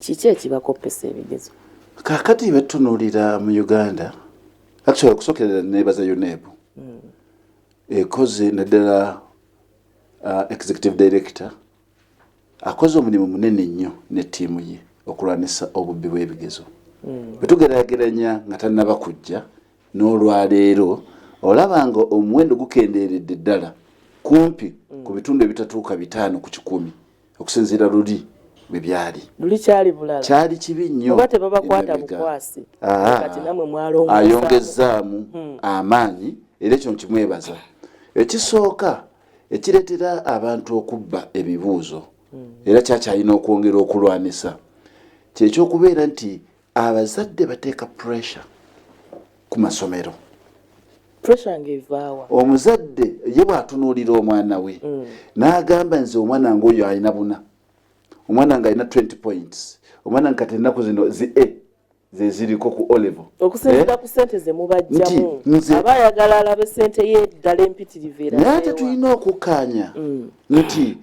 Kiki ekibakopesa ebigezo? Kakati betunuulira mu Uganda actually okusokerera nebaza UNEB ekoze naddala executive director akoze omulimu munene nnyo ne ttiimu ye okulwanisa obubbi bw'ebigezo. Bwetugeraageranya nga tannaba kujja n'olwaleero olabanga omuwendo gukendeeredde ddala kumpi ku bitundu ebitatuuka 5 ku 100 okusinziira luli bwe byali. Luli kyali bulala. Kyali kibi nnyo. Oba tebabakwata bukwasi. Kati namwe mwalongoosa. Ayongezaamu amaanyi era ekyo nkimwebaza. Ekisooka ekireetera abantu okubba ebibuuzo era kyakyalina okwongera okulwanisa kyekyokubeera nti abazadde bateeka pressure ku masomero. Pressure ng'evaawa. Omuzadde ye bw'atunuulira omwana we n'agamba nze omwana ng'oyo alina buna, omwana nga alina 20 points, omwana nga ennaku zino zi A ze ziriko ku O level. Okusinziira ku ssente ze mubajjamu aba ayagala alabe ssente ye ddala empitirivu era naye ate tulina okukkaanya nti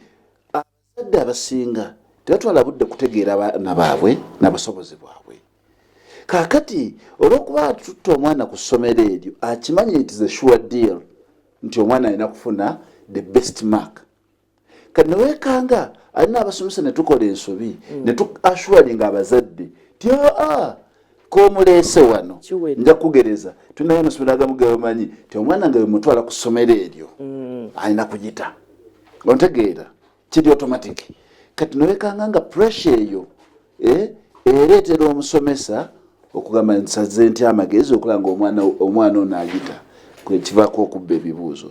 abazadde abasinga tebatwala budde kutegeera abaana baabwe n'abasobozi bwabwe. Kaakati olw'okuba tutta omwana ku ssomero eryo akimanyi nti ze sure deal nti omwana alina kufuna the best mark. Kati neweekanga alina abasomesa ne tukola ensobi ne tuassuringa abazadde ti k'omuleese wano nja kugereza tulinayo amasomero agamu gabamanyi ti omwana nga bwemutwala ku ssomero eryo alina kugita ontegeera kiri automatic. Kati neweekanga nga pressure eyo ereetera omusomesa okugamba nsaze nti amagezi okulanga omwana ono agita kwe kivaako okubba ebibuuzo.